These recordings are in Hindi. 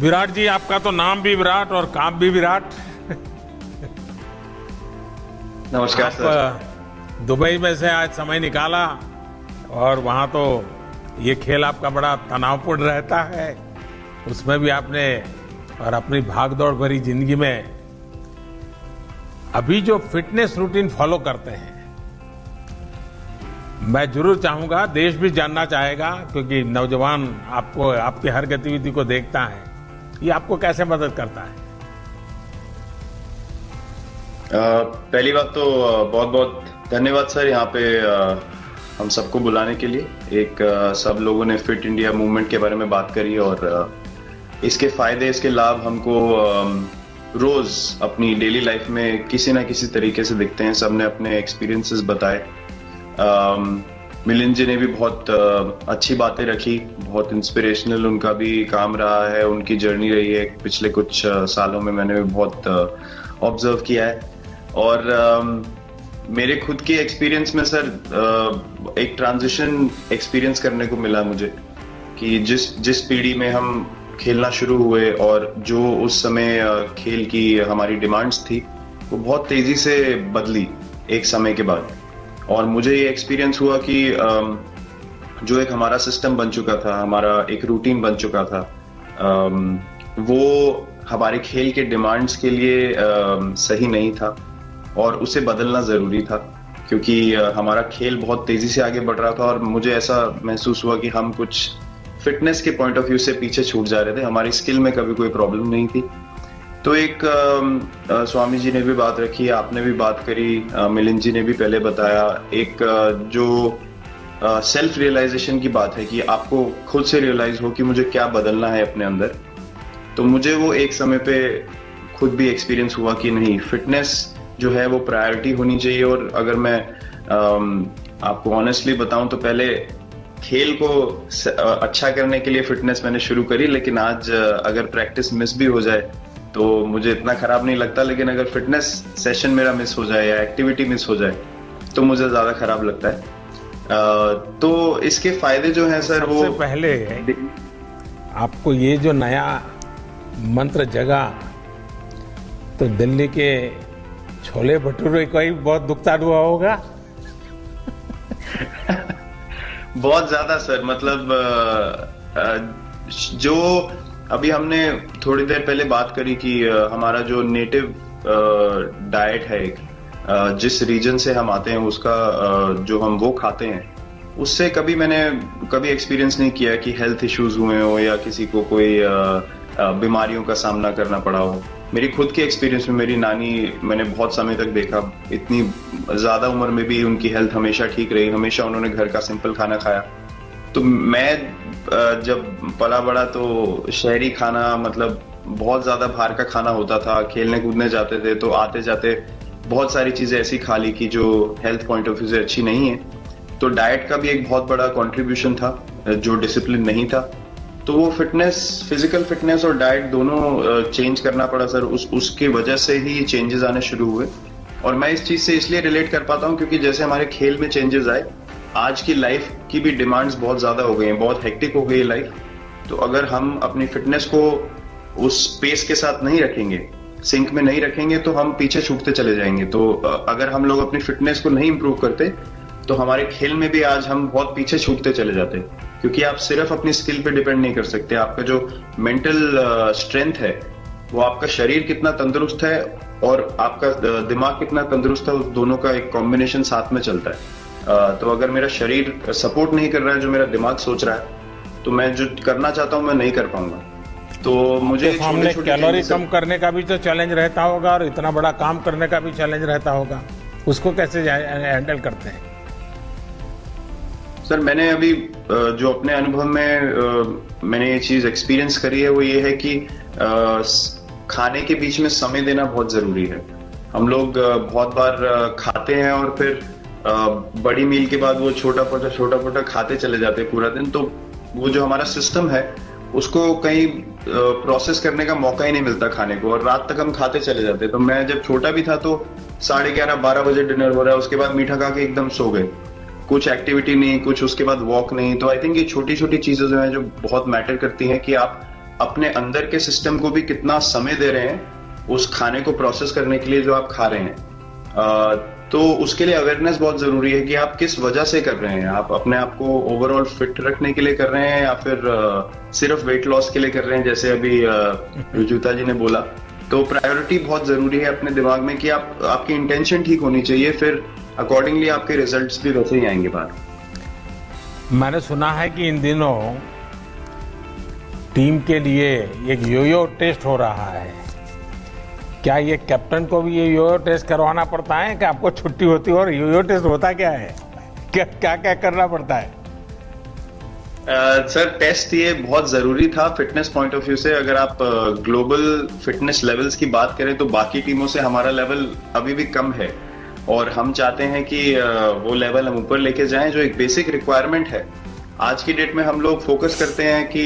विराट जी, आपका तो नाम भी विराट और काम भी विराट। नमस्कार सर। आप दुबई में से आज समय निकाला और वहां तो ये खेल आपका बड़ा तनावपूर्ण रहता है, उसमें भी आपने और अपनी भागदौड़ भरी जिंदगी में अभी जो फिटनेस रूटीन फॉलो करते हैं, मैं जरूर चाहूंगा, देश भी जानना चाहेगा, क्योंकि नौजवान आपको, आपकी हर गतिविधि को देखता है, ये आपको कैसे मदद करता है? पहली बात तो बहुत बहुत धन्यवाद सर, यहाँ पे हम सबको बुलाने के लिए। एक सब लोगों ने फिट इंडिया मूवमेंट के बारे में बात करी और इसके फायदे, इसके लाभ हमको रोज अपनी डेली लाइफ में किसी ना किसी तरीके से दिखते हैं। सबने अपने एक्सपीरियंसेस बताए। मिलिंद जी ने भी बहुत अच्छी बातें रखी, बहुत इंस्पिरेशनल उनका भी काम रहा है, उनकी जर्नी रही है पिछले कुछ सालों में, मैंने भी बहुत ऑब्जर्व किया है। और मेरे खुद के एक्सपीरियंस में सर एक ट्रांजिशन एक्सपीरियंस करने को मिला मुझे कि जिस पीढ़ी में हम खेलना शुरू हुए और जो उस समय खेल की हमारी डिमांड्स थी, वो बहुत तेजी से बदली एक समय के बाद। और मुझे ये एक्सपीरियंस हुआ कि जो एक हमारा सिस्टम बन चुका था, हमारा एक रूटीन बन चुका था, वो हमारे खेल के डिमांड्स के लिए सही नहीं था और उसे बदलना जरूरी था, क्योंकि हमारा खेल बहुत तेजी से आगे बढ़ रहा था और मुझे ऐसा महसूस हुआ कि हम कुछ फिटनेस के पॉइंट ऑफ व्यू से पीछे छूट जा रहे थे। हमारी स्किल में कभी कोई प्रॉब्लम नहीं थी। तो एक स्वामी जी ने भी बात रखी, आपने भी बात करी, मिलिंद जी ने भी पहले बताया, एक जो सेल्फ रियलाइजेशन की बात है कि आपको खुद से रियलाइज हो कि मुझे क्या बदलना है अपने अंदर। तो मुझे वो एक समय पे खुद भी एक्सपीरियंस हुआ कि नहीं, फिटनेस जो है वो प्रायोरिटी होनी चाहिए। और अगर मैं आपको ऑनेस्टली बताऊं तो पहले खेल को अच्छा करने के लिए फिटनेस मैंने शुरू करी, लेकिन आज अगर प्रैक्टिस मिस भी हो जाए तो मुझे इतना खराब नहीं लगता, लेकिन अगर फिटनेस सेशन मेरा मिस हो जाए या एक्टिविटी मिस हो जाए तो मुझे ज्यादा खराब लगता है। तो इसके फायदे जो हैं सर, वो सबसे पहले आपको ये जो नया मंत्र जगा, तो दिल्ली के छोले भटूरे का ही बहुत दुखता हुआ होगा। बहुत ज्यादा सर, मतलब जो अभी हमने थोड़ी देर पहले बात करी कि हमारा जो नेटिव डाइट है, एक जिस रीजन से हम आते हैं उसका जो हम वो खाते हैं, उससे मैंने कभी एक्सपीरियंस नहीं किया कि हेल्थ इश्यूज हुए हो या किसी को कोई बीमारियों का सामना करना पड़ा हो। मेरी खुद के एक्सपीरियंस में मेरी नानी, मैंने बहुत समय तक देखा, इतनी ज्यादा उम्र में भी उनकी हेल्थ हमेशा ठीक रही, हमेशा उन्होंने घर का सिंपल खाना खाया। तो मैं जब पला बड़ा तो शहरी खाना, मतलब बहुत ज्यादा बाहर का खाना होता था, खेलने कूदने जाते थे तो आते जाते बहुत सारी चीजें ऐसी खा ली कि जो हेल्थ पॉइंट ऑफ व्यू से अच्छी नहीं है। तो डाइट का भी एक बहुत बड़ा कंट्रीब्यूशन था, जो डिसिप्लिन नहीं था। तो वो फिटनेस, फिजिकल फिटनेस और डाइट दोनों चेंज करना पड़ा सर। उसकी वजह से ही चेंजेस आने शुरू हुए। और मैं इस चीज से इसलिए रिलेट कर पाता हूँ क्योंकि जैसे हमारे खेल में चेंजेस आए, आज की लाइफ की भी डिमांड्स बहुत ज्यादा हो गई हैं, बहुत हेक्टिक हो गई है लाइफ। तो अगर हम अपनी फिटनेस को उस पेस के साथ नहीं रखेंगे, सिंक में नहीं रखेंगे, तो हम पीछे छूटते चले जाएंगे। तो अगर हम लोग अपनी फिटनेस को नहीं इंप्रूव करते तो हमारे खेल में भी आज हम बहुत पीछे छूटते चले जाते, क्योंकि आप सिर्फ अपनी स्किल पे डिपेंड नहीं कर सकते। आपका जो मेंटल स्ट्रेंथ है, वो आपका शरीर कितना तंदुरुस्त है और आपका दिमाग कितना तंदुरुस्त है, उस दोनों का एक कॉम्बिनेशन साथ में चलता है। तो अगर मेरा शरीर सपोर्ट नहीं कर रहा है जो मेरा दिमाग सोच रहा है, तो मैं जो करना चाहता हूं मैं नहीं कर पाऊंगा। तो मुझे तो सामने कैलोरी कम करने का भी तो चैलेंज रहता होगा और इतना बड़ा काम करने का भी चैलेंज रहता होगा, उसको कैसे हैंडल करते हैं? सर मैंने अभी जो अपने अनुभव में मैंने ये चीज एक्सपीरियंस करी है, वो ये है कि खाने के बीच में समय देना बहुत जरूरी है। हम लोग बहुत बार खाते हैं और फिर बड़ी मील के बाद वो छोटा पोटा खाते चले जाते हैं पूरा दिन। तो वो जो हमारा सिस्टम है उसको कहीं प्रोसेस करने का मौका ही नहीं मिलता खाने को, और रात तक हम खाते चले जाते। तो मैं जब छोटा भी था तो 11:30-12 बजे डिनर हो रहा है, उसके बाद मीठा खा के एकदम सो गए, कुछ एक्टिविटी नहीं, कुछ उसके बाद वॉक नहीं। तो आई थिंक ये छोटी छोटी चीजें जो है जो बहुत मैटर करती हैं कि आप अपने अंदर के सिस्टम को भी कितना समय दे रहे हैं उस खाने को प्रोसेस करने के लिए जो आप खा रहे हैं। तो उसके लिए अवेयरनेस बहुत जरूरी है कि आप किस वजह से कर रहे हैं। आप अपने आप को ओवरऑल फिट रखने के लिए कर रहे हैं या फिर सिर्फ वेट लॉस के लिए कर रहे हैं, जैसे अभी रुजुता जी ने बोला। तो प्रायोरिटी बहुत जरूरी है अपने दिमाग में कि आपकी इंटेंशन ठीक होनी चाहिए, फिर अकॉर्डिंगली आपके रिजल्ट्स भी वैसे ही आएंगे बाहर। मैंने सुना है कि इन दिनों टीम के लिए एक योयो टेस्ट हो रहा है। क्या ये कैप्टन को भी ये योयो टेस्ट करवाना पड़ता है कि आपको छुट्टी होती है? और योयो टेस्ट होता क्या है, क्या क्या करना पड़ता है? सर टेस्ट ये बहुत जरूरी था फिटनेस पॉइंट ऑफ व्यू से। अगर आप ग्लोबल फिटनेस लेवल्स की बात करें तो बाकी टीमों से हमारा लेवल अभी भी कम है और हम चाहते हैं कि वो लेवल हम ऊपर लेके जाएं, जो एक बेसिक रिक्वायरमेंट है। आज की डेट में हम लोग फोकस करते हैं कि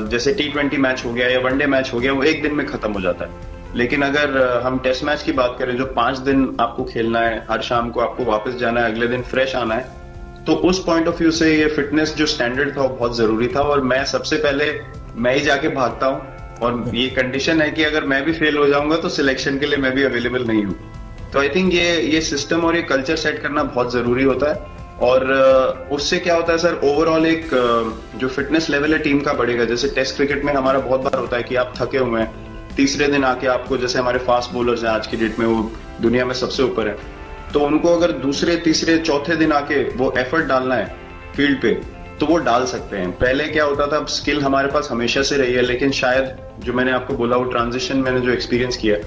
जैसे T20 मैच हो गया या वनडे मैच हो गया, वो एक दिन में खत्म हो जाता है। लेकिन अगर हम टेस्ट मैच की बात करें जो 5 दिन आपको खेलना है, हर शाम को आपको वापस जाना है, अगले दिन फ्रेश आना है, तो उस पॉइंट ऑफ व्यू से ये फिटनेस जो स्टैंडर्ड था वो बहुत जरूरी था। और मैं सबसे पहले मैं ही जाके भागता हूँ और ये कंडीशन है कि अगर मैं भी फेल हो जाऊंगा तो सिलेक्शन के लिए मैं भी अवेलेबल नहीं हूँ। तो आई थिंक ये सिस्टम और ये कल्चर सेट करना बहुत जरूरी होता है। और उससे क्या होता है सर, ओवरऑल एक जो फिटनेस लेवल है टीम का बढ़ेगा। जैसे टेस्ट क्रिकेट में हमारा बहुत बार होता है कि आप थके हुए हैं, तीसरे दिन आके आपको, जैसे हमारे फास्ट बॉलर्स हैं आज की डेट में, वो दुनिया में सबसे ऊपर है, तो उनको अगर दूसरे तीसरे चौथे दिन आके वो एफर्ट डालना है फील्ड पे तो वो डाल सकते हैं। पहले क्या होता था, स्किल हमारे पास हमेशा से रही है, लेकिन शायद जो मैंने आपको बोला वो ट्रांजिशन मैंने जो एक्सपीरियंस किया,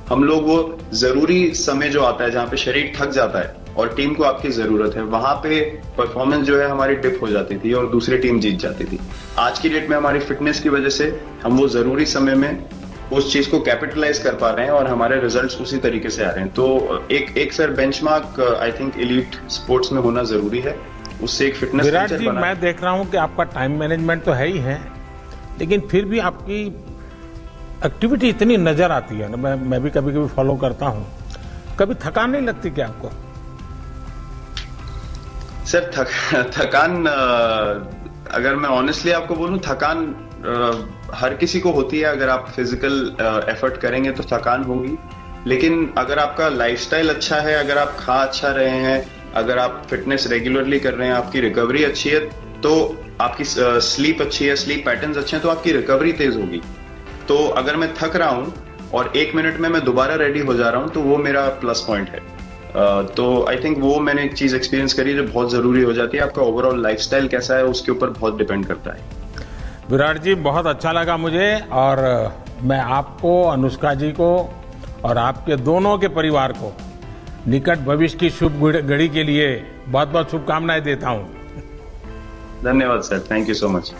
हम लोग वो जरूरी समय जो आता है जहां पे शरीर थक जाता है और टीम को आपकी जरूरत है, वहां पे परफॉर्मेंस जो है हमारी डिप हो जाती थी और दूसरी टीम जीत जाती थी। आज की डेट में हमारी फिटनेस की वजह से हम वो जरूरी समय में उस चीज को कैपिटलाइज कर पा रहे हैं और हमारे रिजल्ट्स उसी तरीके से आ रहे हैं। तो एक sir benchmark I think elite sports में होना जरूरी है, उससे एक फिटनेस विराट जी, मैं देख रहा हूं कि आपका टाइम मैनेजमेंट तो है ही है, लेकिन फिर भी आपकी एक्टिविटी इतनी नजर आती है ना, मैं भी कभी कभी फॉलो करता हूं, कभी थकान नहीं लगती क्या आपको? सर थकान अगर मैं ऑनेस्टली आपको बोलूं, थकान हर किसी को होती है। अगर आप फिजिकल एफर्ट करेंगे तो थकान होगी, लेकिन अगर आपका लाइफस्टाइल अच्छा है, अगर आप खा अच्छा रहे हैं, अगर आप फिटनेस रेगुलरली कर रहे हैं, आपकी रिकवरी अच्छी है, तो आपकी स्लीप अच्छी है, स्लीप पैटर्न्स अच्छे हैं, तो आपकी रिकवरी तेज होगी। तो अगर मैं थक रहा हूं और 1 मिनट में मैं दोबारा रेडी हो जा रहा हूं तो वो मेरा प्लस पॉइंट है। तो आई थिंक वो मैंने एक चीज एक्सपीरियंस करी जो बहुत जरूरी हो जाती है। आपका ओवरऑल लाइफस्टाइल कैसा है उसके ऊपर बहुत डिपेंड करता है। विराट जी, बहुत अच्छा लगा मुझे, और मैं आपको, अनुष्का जी को और आपके दोनों के परिवार को निकट भविष्य की शुभ घड़ी के लिए बहुत बहुत शुभकामनाएं देता हूं। धन्यवाद sir, thank you so much.